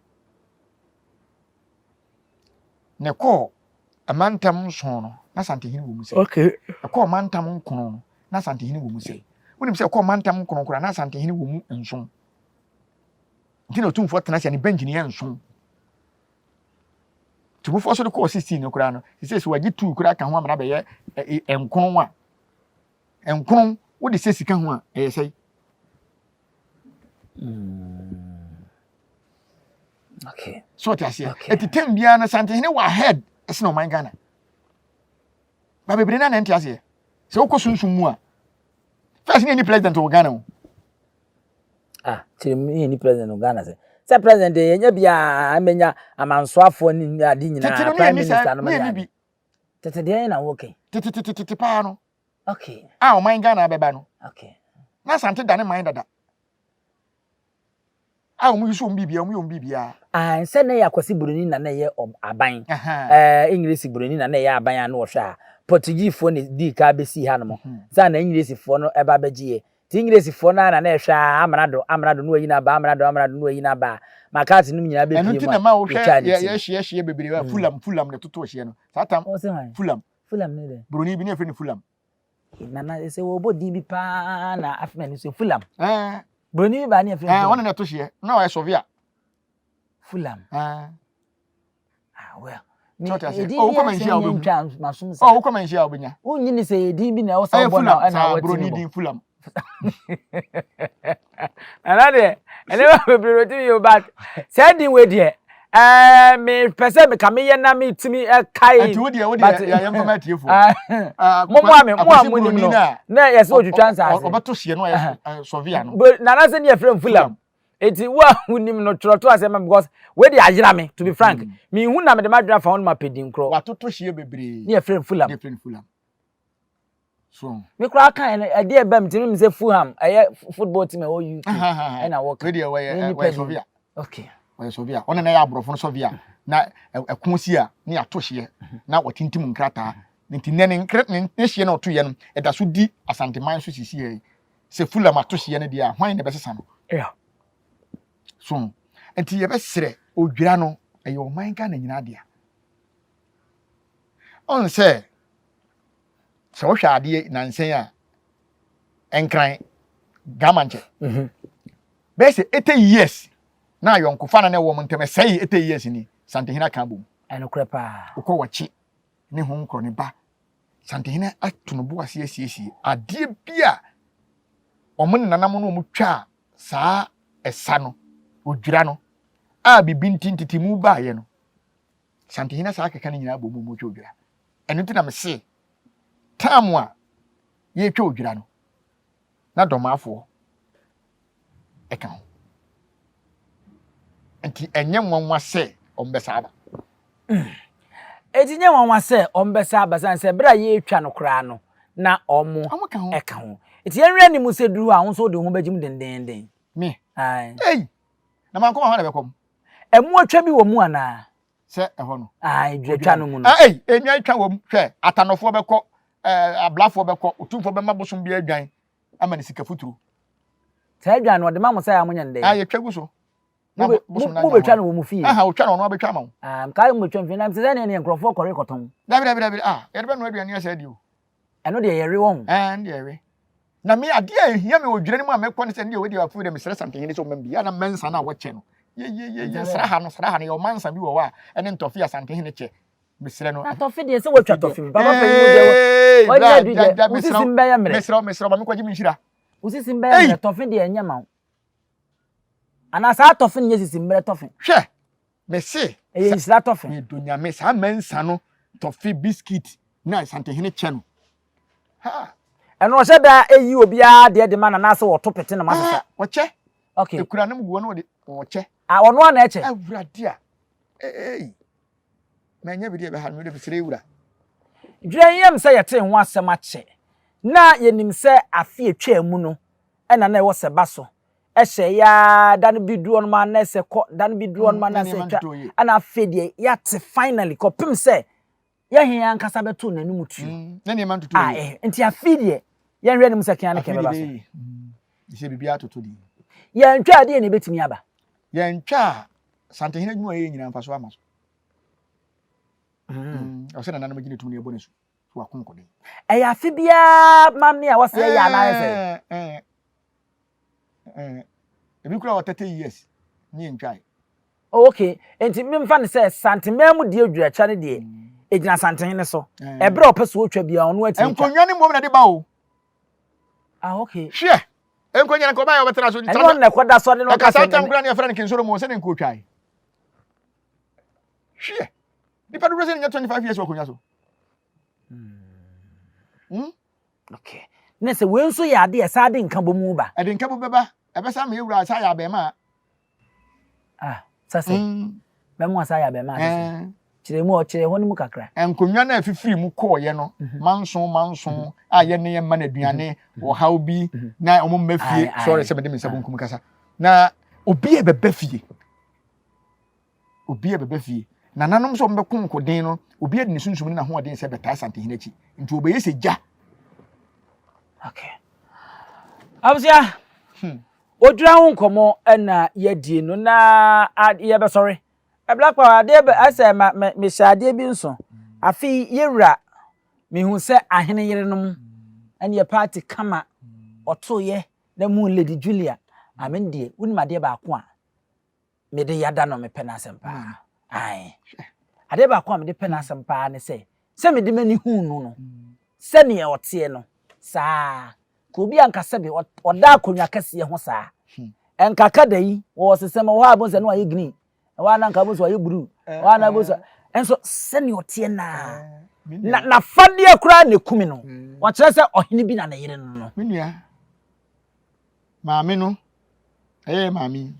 ne ko amantam so no na santehene wo mu sei okay ko amantam nkono no na santehene wo mu sei wonim se ko amantam nkono kora na santehene wo mu nso ntino tumfo tena se ne benjini ye nso tubufo so de ko 16 no kora no se se wagi 2 kora ka ho amra be ye enkono a enkono wo de se sika ho a e sei okay so tiasia etitem bia na santehene wa head ese no man Ghana ba bebre na ntiasia se wo kosunsun mu a first ni president of Ghana tiri ni president of Ghana se president yenya bia amenya amansoafo ni adi nyina prime minister no ma tete de na wo okay tete pa no okay o man Ghana beba no okay na sante dane man dada mu yusu mbibia mu mbibia nse na ya kwasi buroni na ye aban English buroni na ye aban anu wo hwa Portuguese fo ne di ka be si ha no mo sa na English fo no eba begie ti English fo na ehwa amrado no yi na ba amrado no yi na ba makati no nyina be pie mo enu ti na ma wo hwe ye bebre ba Fulham ne toto hye no satam Fulham ne de Bruni bi ne fre ni Fulham na se wo bodi bi pa na afme ni so Fulham Bruni bi ba ne fre wona ne to hye na wa Sofia Fulham well oh come and share oh come and share obenya unyi ni se edin bi na wo sa bo na na Bruni din Fulham anade ba bebre ti yo back say din we de me pese me kame na me timi kai enti wo de ya yam fama tiefo mo ni no na yes o twitwa nsa obeto hye no ya Sofia no na na se ne frem Fulham eti wa hunim no troto asema because we dey ajira me to be frank me hu na me de madra fa on ma pedin kro wa toto hye bebre ne frem Fulham so me kra kan e dey bam timi me say Fulham aye football team e o UK e na work we dey we Sofia okay we Sofia ona na ya abrofo no Sofia na ekonsi a ne ato hye na watintim nkrata nti ne nkret ne hye na oto ye no e da so di asanteman so sisi ye se Fulham ato hye ne dia hwan ne be sesa no yeah so enti ye be sere odwira no e o man ka na nyina dia on se so hwa ade nansen a enkran gamanche be se 80 years na yonkofa na wo ntem sei 80 years ni Santehina kan bom eno krepa ukọ wachi ne ho nkro ne ba Santehina atu no bo ase asiesie ade bia omon nanam no mu twa saa esa no odwira no a bibinti ntitimu ba ye no Santehina saa keka ne nyina bom mu twa odwira eno ti na me se tamu a ye twa odwira no na domafo eka ho enti enye nwanwa se ombesa aba eti nye nwanwa se ombesa aba san se bra ye twa no kra no na omo eka ho eti enwe ni mu se duru a won so de ho bagim dendenden me ai na man koma ha na bekom emu atwa bi wo mu ana se eho no ai dwetwa no mu no enwa atwa wo mu hwe atanofo beko ablafo beko otumfo be mabosom bi adwan ama ni sika futuru se adwan no de ma mo sa ya mo nyande twa gu so mo betwa no wo mu fi o twa no betwa ma kai mo twa mfi na se ne ne nkrofo kore koton dabi ye de be no aduane asa di o eno de yere won de yere na me ade a hia me odwire ne mu a me kɔ ne se ne we de afu de me sere Santehina so membi ya na mensa na wo che no ye sra ha no yo mansa bi wo wa ene ntofi ya Santehina che me sere no atofi de se wo twa tofi baba pe mu de wo ya du de usisi mba ya mere me sere ba me kwaji me nhira usisi mba ya mere tofi de enya ma ana sa tofi ne sisi mba tofi hwe me se e nsira tofi me donya me sa mensa no tofi biscuit na Santehina che no ha eno hye da eyi obi a de ma na se wo to pete na masesa wo che okay ekura nam guo no de wo che wono na eche awurade a manya bi de be ha no de bisire wura dwen yem se yete ho asem ache na yenim se afi etwa mu no ena na e wo se ba so ehye ya dan bi duo no ma na se ko dan bi duo no ma na se twa ana afi de ya te finally ko pim se ya hia ankasa beto nanum tu na ne man tutu enti afi de ya hwe nim se kan na ke ba so ise bibia tutu di ya ntwa de ne betimi aba ya ntwa Santehina dwuma ye nyina mfa so ama so o se na nanam gine tum ne ebo ne so wa konkode ya afi bia mamne a wose ya na se ebi kura 30 years ni ntwa okay enti memfa ne se Santemam de adwuacha ne de ejina Santehina so ebra opeso otwa bia ono ati enkonwa ne mom na de ba o okay hwe enkonwa ne ko ba ya obetara so eno na koda so ne no ka sa tam kura ne afra ne kinsoro mo se ne nkotwai hwe dipa do se ne 25 years wakonya so okay ne se we nso ya de esa de nka bomu ba ade nka bo beba ebe sa me ewura sa ya be ma sase be mo asa ya be ma sase kire mu o kire ho ni mu kakra enkonwa na afifiri mu ko ye no manson a ye ne ye ma na aduane wo haw bi na omo mafie sorry se me de me sabon kum kasa na obi e beba fie nananom so mbɛko nkoden no obi ade ne sunsum na ho ɔden sɛ bɛtaa santehene akyi nti obɛyɛ sɛ gya okay abusia odura ho nkomo na yɛdie no na yɛbɛsɔre black power ade asɛ me hyade bi nso afi yɛwura mehu sɛ ahene yerenom ɛne yɛ party kama ɔtoyɛ na mu Lady Julia amendie wonim ade baako a mede yada no mepɛ na asɛmpa ai ade baako a mede pɛ na asɛmpa ne sɛ mede mani hu no sɛ ne ɔteɛ no saa ko obi ankasa bi ɔda akonwa kɛse ho saa enkaka da yi wo sesem wo abon se no aye green wa na nka bo so aye blue wa na bo so enso sɛ ne ɔteɛ na fade akura ne kumi no wo kyerɛ sɛ ɔhene bi na ne yere no menua maame no maame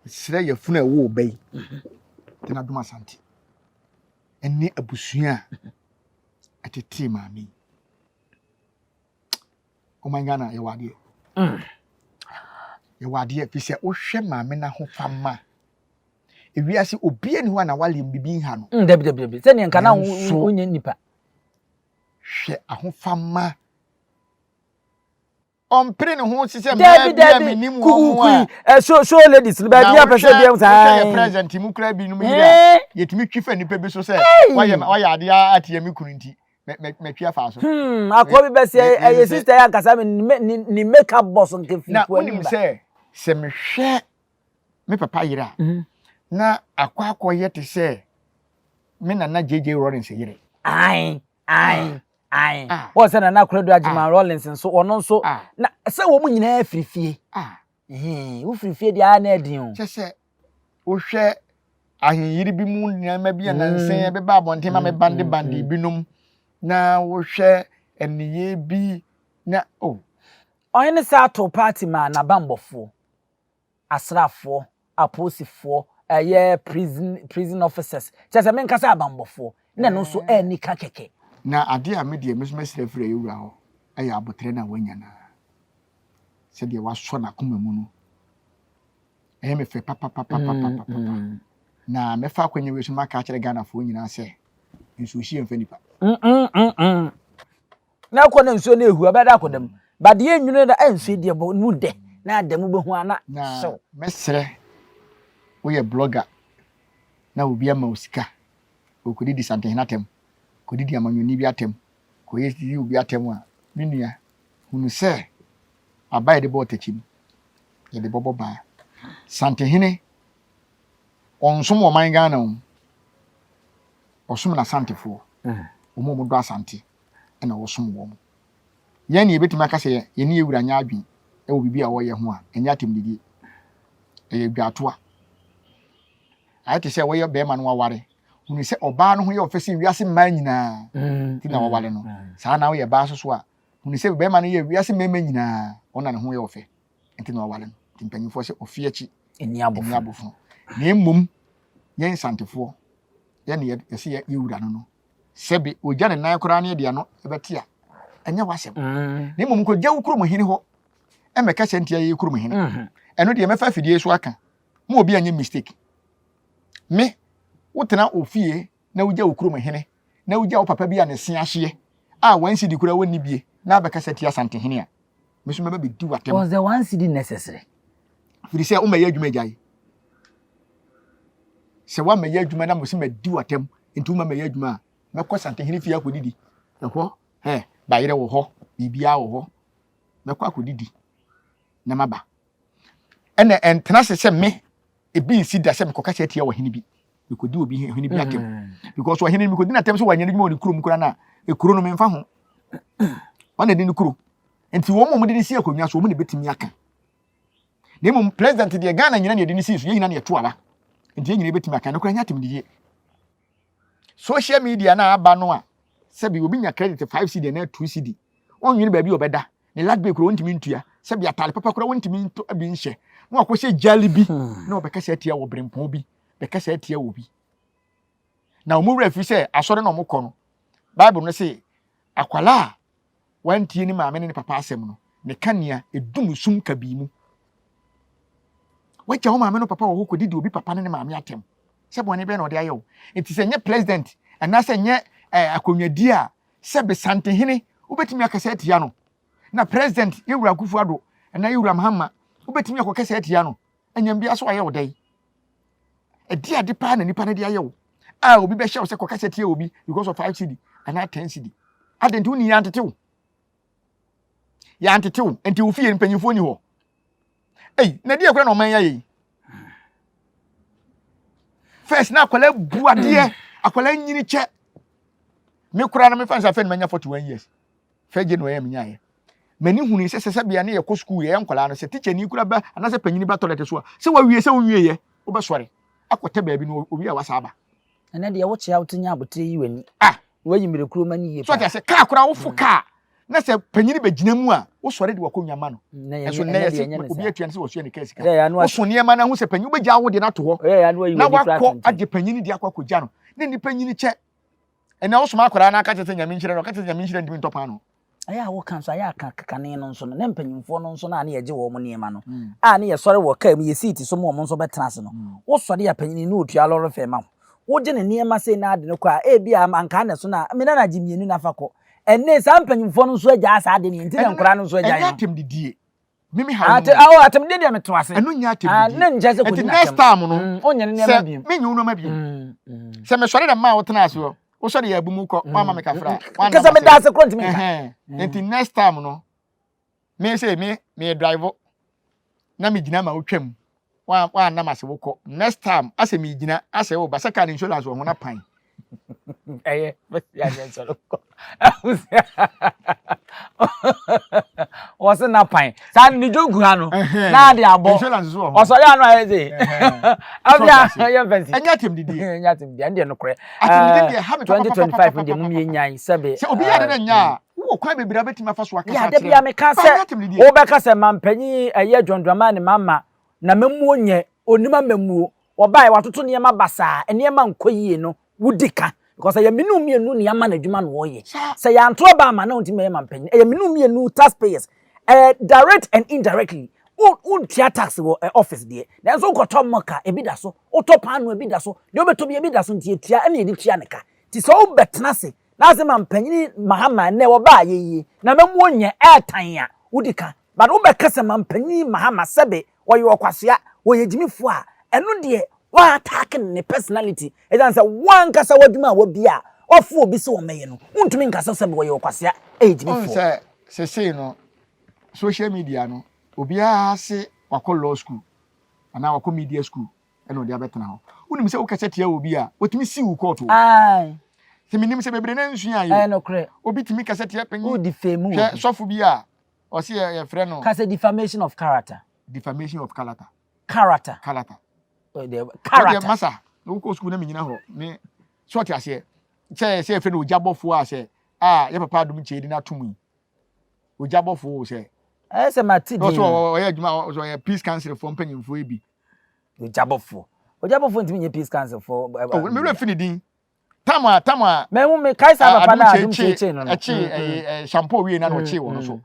sira ya funa wo obai tena duma santi enne abusua atete maame o mangana ya wade ya wade fi se o hwe maame na ho fama ewiase obi ani ho na wale bibi ha no debi se ne nka na wonye nipa hwe ahofama ompre ne ho sise bia minim wo show ladies ba bia pese bia say present mu kra bi no mi yetumi twifa nipa bi so say why ade atia mi kunu nti me twa fa so akobi be say eye sister ya nkasa ni makeup boss nke fi na onim say se me hwe me papa yira na akwa yete say me na JJ Rollins yire ai wo se na Akoredu Agyeman Rollins nso ono nso na se wo mu nyina afirifie wo firifie dia na adin o se wo hwe ahenyiri bi mu nyama bi na nsen be ba abonten ma me bande binum na wo hwe eniye bi na oyene sa to party ma na bambofo asrafo aposifo prison officers se me nkasa abambofo na no so anika keke na ade a me de mesomesre frɛ yewura ho ayi abotre na wanya na se de waso na koma mu no me fe papa na me fa kwanya we so maka kire Ghana fo nyina se nso hie mfa nipa na ko na nso na ehu abeda akodam bade enwunu da enso de bo mu de na adamu behu ana so mesre wo ye blogger na obi ama osika okudi di santehena tem kodidi amanyoni bi atem ko yesi obi atem a menua hunu se abaye de botachim ye de bobo ba santehene onsom o man Ghana osom na santefo omo mo do asante na osom wo mo ye ne ebetimi aka se ye ne ewura nya adwen e wo bibi a wo ye ho a enya atem didi e dwato a ayete se wo ye be ma no waware hunu se oba no ho ye ofese wiase man nyina ti na wawale no saa na wo ye ba so a hunu se be ma no ye wiase mema nyina ona ne ho ye ofe enti na wawale no ti mpanyifo se ofie achi eni abofo na emum ye nsantefo ye ne ye se ye wura no sebe ogya ne nan kora ne de ano ebeti a enya wasem na emum ko gya wukuru mo hene ho emeka sentia ye kuru mo hene eno de mefa fidie so aka mo obi anya mistake me wotena ofie na wugya wukuru mo hene na wugya wo papa bi a ne se ahye a wansi di kura woni bie na abeka setia santehene a mesoma ba bedi watem was the one city necessary firi se o maye adwuma gyae se wa maye adwuma na mo se medi watem nti o maye adwuma mekɔ santehene fie akodidi ɛhɔ ba yere wo hɔ bibia wo hɔ mekɔ akodidi na maba ɛna entena se me ebi nsi da se mekɔka se atia wɔ hene bi mekodi obi hene bi atem because wɔ hene mekodi na atem so wɔ hene bi wɔ ne kurom kura na ekuro no memfa ho ɔna de ne kuro enti wɔn mo de ne si akonwa so wɔn ne betimi aka na mmom president de Ghana nyina ne de ne si so nyina ne to aba enti nyina betimi aka ne kura nya atem didi social media na aba no a sebi obi nya credit 5 cedi na 2 cedi onwini ba bi obeda ne ladbe kuro wontimi ntua sebi atale papa kuro wontimi nto abi nhye na akohye jalibi na obeka se atia wo brempon bi beka se atia wo bi na omura fi se asore na omukọ no bible no se akwala wantie ni maame ne papa asem no ne kanea edum sum kabi mu wacha wo maame no papa wo ko didi obi papa ne maame atem sɛ bɔne bɛ na ɔde ayɛ wo nti sɛ nyɛ president anaasɛ nyɛ akonnwadi a sɛ besantehene wobɛtumi akasa atia no na president yɛwura Akufo-Addo ɛna yɛwura Mahama wobɛtumi akɔkasa atia no anyam bia so ayɛ wo dɛn ɛdi ade paa na nipa no de ayɛ wo a obi bɛhyɛ wo sɛ kɔkasa atia obi because of 5 cedi anaa 10 cedi ade nti wo ni yɛantetew nti wo fie mpanyimfoɔ ni hɔ na di akora na ɔman yɛ yi first na akwala buadeɛ akwala nyini kyɛ me kura na me fansa fe no manya 41 years fe gye no yɛ me nyaayɛ mani hunu sɛ bia ne yɛ kɔ school yɛ nkwala no sɛ teacher ni kura ba anase panyini ba toilet so a sɛ wawie sɛ wonwie yɛ wo bɛsɔre akɔtɛ baabi no obi a wasa aba ɛnɛ deɛ wo kyea wo tenya abotre yi wani wayi mirekuro mani yɛ so ate sɛ kaa kura wo fo kaa na sɛ panyini bɛgyina mu a wo sɔre de wakɔ nyama no ɛso ne yɛ sɛ obi atua ne sɛ wɔsua ne kaa sika wo so nneɛma na ho sɛ panyini wobɛgya wo de no to hɔ na wakɔ agye panyini de akɔ akɔgya no ne nipa nyini kyɛ ɛna wo soma akɔra na aka kyerɛ sɛ nyame nhyira no aka kyerɛ sɛ nyame nhyira ntimi ntɔpa no ayɛ a woka nso ayɛ aka kakane no nso no ne mpanyimfoɔ no nso na ne yɛgye wɔ mo nneɛma no a ne yɛsɔre wɔ kaa mu yɛ seat so mo nso bɛtena ase no wo sɔre ya panyini ne otua lɔre fɛ ma wo gye ne nneɛma sei na ade no kɔ a bi a anka na so na me na na gye mienu na fa kɔ ɛne saa mpanyimfoɔ no nso agya asa ade ne nti na nkora no nso agya ɛnyɛ atem didie mimi ha atem de me to ase ɛno nya atem didie ne nkyɛ sɛ kɔdi na next time no onye ne nneɛma bi me nyu no ma bi sɛ me sɔre da ma wo tena ase wo sɔre ya bu mu kɔ wa ma me kafra kasa me da ase kɔ ntimi nti next time no me say me drive na me gina ma wo twam wa na ma se wo kɔ next time ase me gina ase wo ba sɛ insurance wo ho na pan ɛyɛ ya je sɔre kɔ wɔse na pan saa ne jogu ha no na de abɔ insurance so ho ɔsɔre ano ayɛ ze abia yɛ fancy ɛnya atem didi ɛnya atem didi ɛnde no korɛ atem didi ha me 2025 de mum yɛnyan sɛbe sɛ obi yɛ de nya wo kwa bebira betima fa so akasa ya de bia me ka sɛ wo bɛka sɛ mampanyi ɛyɛ dwondwama ne mama na mamuo nyɛ onima mamuo ɔbae watoto nneɛma basaa nneɛma nkɔ yie no wudika because ya minu mienu ni ama na adwuma no woye say ya nto ba ama na ontime ya mampanyin ya minu mienu taxpayers direct and indirectly untia tax wo office de na nso koto moka ebi da so utop anu ebi da so de obeto bi ebi da so ntie tua ene edi tua neka ti so obetena se na se mampanyin Mahama na wo ba yeye na mamu onye airtime a wudika but wo bekasa mampanyin Mahama sebe wo ye okwasea wo ye jimifo a eno de wa attacking ne personality ejanse wan kasa wadwuma wa bia ofo obi se wo meye no untumi nkasa sebe wo ye okwasea ejimifo se no social media no obi a se wakọ law school ana wakọ media school eno de abetena ho unim se ukasa tia obi a otimi si u court ai se minim se bebre na nsu aye no kre obi timi kasa tia panyi o defame hwe sofo bi a o se ye frɛ no kasa defamation of character character character masa no ko school na menyina ho me sort ase se frɛ no ojabofo a se ye papa adum chedi na tomu ojabofo se ese mati di so oya adwuma so ya peace council for mpanyimfo ebi ojabofo ntimi nye peace council for me re fini din tama me hu me kaisa papa na adum cheche no shampoo wi na no che wo no so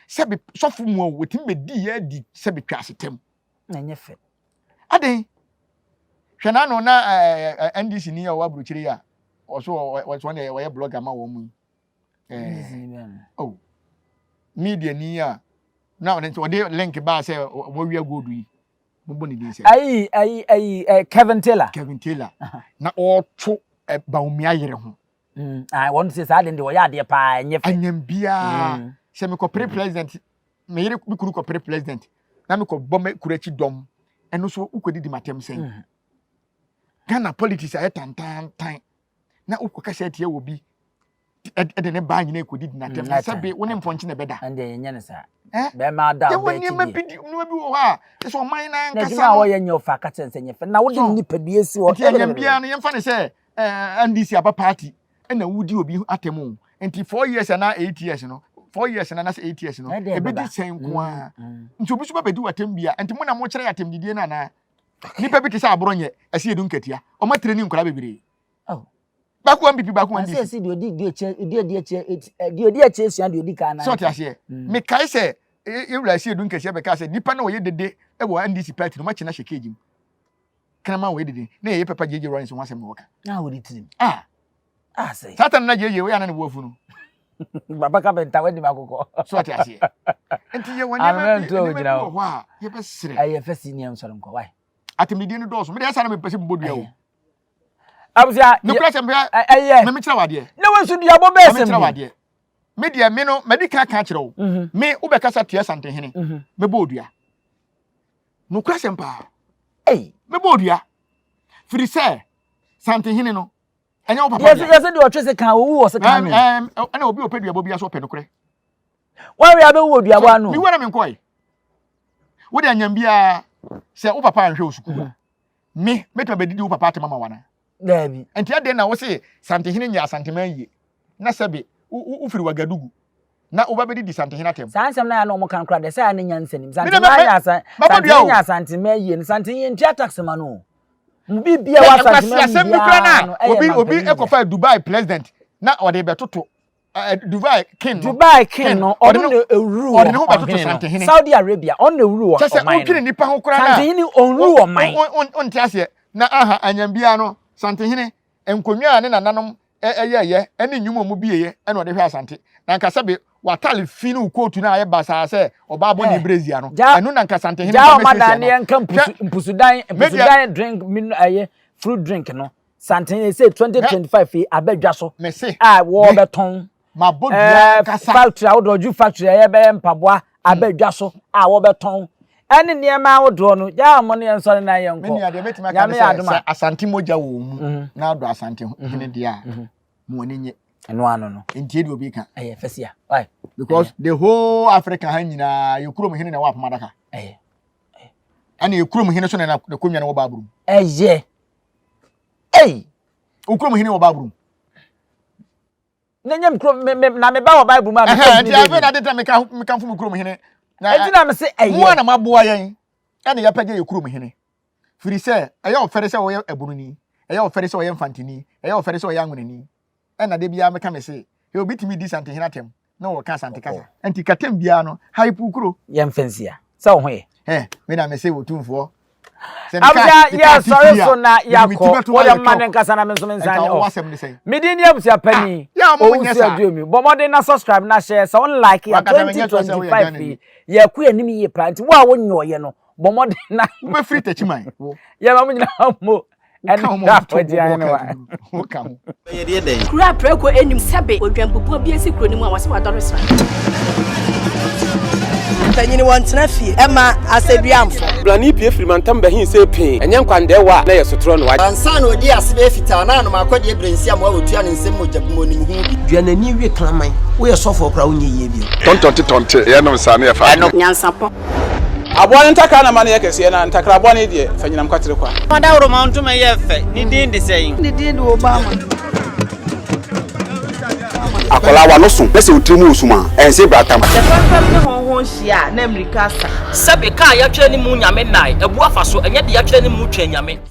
se be sofo mu a wotim be di ya di se be twa asetem na nye fe aden hwena no na NDC ni ya wa bruchiri ya oso wo ye blogger ma wo mu media ni ya na o de link ba se wo wi agodu yi mo ni din se Kevin Taylor na oto ba umi ayere ho I want to say say ade wo ya ade pa nye fe anyam bia se me ko president me yere me kuru ko president na me ko bo me kurachi dom eno so ukodi di matem sen Ghana politics aye tan na ukaka se tie wo bi ede ne ba nyina ekodi di natem na sabe woni mponchi na beda ande yenye ne sa be ma da be ti no bi wo ha so man na nkasa na wo yenye ofa ka tense nye fe na wo de nipadua si wo ene bia no yemfa ne se NDC aba party na wudi obi atemu enti 4 years na 8 years no 4 years na 8 years no ebe di sen ko a nti obi so ba bedi watem bia enti mo na mo kire atem didie na nipa bi te sa abronye ase edu nkatia o ma training nkora bebere baku ambipi baku andi ase di odi eche suan di odi kana so ti ase me kai se ewura ase edu nkatia be ka se nipa na wo ye dede e wo NDC party no ma kina shekejim krama we didi na ye papa jeje Rollins ho asem woka na wo ditim say Satan na jeje we ana ne wo afu no baba ka benta we di makoko so ati ase enti ye wonye ma ho a ye be sire aye fasi ni am sorom ko why atimidi no doso me dey sana me pese bodua wo abusia no kura sembe aye me kira wade na wansu dia bo be sem me kira wade me dia me no medical ka kira wo me wo be kasa tie Asante Hene me bodua no kura sempa me bodua firi se Asante Hene no anya wo papa yes de o twese kan wo wo se kan me ana obi opedua bo bia so pe no kure wa we abe wo dua bo anu mi wona me nkoi wo de anyam bia se wo papa anhwe osuku me to be didi wo papa atema ma wana dabi enti ade na wo se Asante Hene nya Asante man yi na sebe wo firi Wagadugu na wo ba be didi Asante Hene atem sansam na ya no mo kan kra de say anya nyansanim Asante man ya Asante man yi Asante yi ntia tax ma no mbi bia wa Asante man obi ekofa Dubai president na ode be toto Dubai king no on the rule on no beto Asante Hene Saudi Arabia on the rule of mine o kire nipa ho kra na Asante Hene on rule of mine on tiase na aha anyambia no Asante Hene enkonwa ne nananom eye ene nyumo mu bieye ene ode hwe Asante na nka sabe watale finu kotu na aye basa se oba bo ni Brazil no enu na nka Asante Hene ja madane enka mpusudan drink min aye fruit drink no Asante Hene say 2025 abedwa so wo beton ma bodua kasa factory awodoju factory aye be mpaboa abedwa so wo beton ene niema awodo no ja mo ne ensore na ye nko me de betima ka se Asante moja wo mu na ado Asante Hene dia mo ne nye eno ano no enti edi obi ka fasia why because the whole Africa han nyina yekurom Hene na wa pamadaka ana yekurom Hene so na konwa na wo baburu ukurom Hene wo baburu na nyam krom na me ba wo Bible ma me enti afa na deta me kan fu ukurom Hene na enti na me se mo na maboa yen ana ya page yekurom Hene firi se eya ofere se wo ye ebununi eya ofere se wo ye mfantini eya ofere se wo ye anwunani ena de bia me ka me se he obi timi di Asante Hene atem na wo ka Asante kasa enti katem bia no hype kuro ye mfensia se wo ho ye me na me se wo tumfo abja ya sorry so na yakọ wo ya mane nkasa na me so mensane o medini abusia pani o wusi aduomi bomode na subscribe na share so on like ya 2025 ya ku anim ye plant wo a wonyo ye no bomode na be free tachiman ya ma nyina mo kura preko enim sebe odwampopo bi esi kro ni mu a wase wadoro sra tanyini wantena fie ema aseduamfo blani pie frimantam ba hin se pin enye nkwande wa na yesotro no wa ansa na odi asebe fita na no makode ebrensi am wa otua ne nsem mojabumo ni mu hu bi duanani wie klaman wo ye sofo kra wonye yie bi tontonte ye no sane fa nyansapo abone ntakra na mane yakese na ntakra abone de fanyinam kwatere kwa mada woro mantuma ye fe ni din de seyin ni din de Obama akola wa no so pese otrimu osuma ense bratam ne honhon hia na America sa sebe ka ya twere ni mu nyame nai ebu afa so enye de ya twere ni mu twa nyame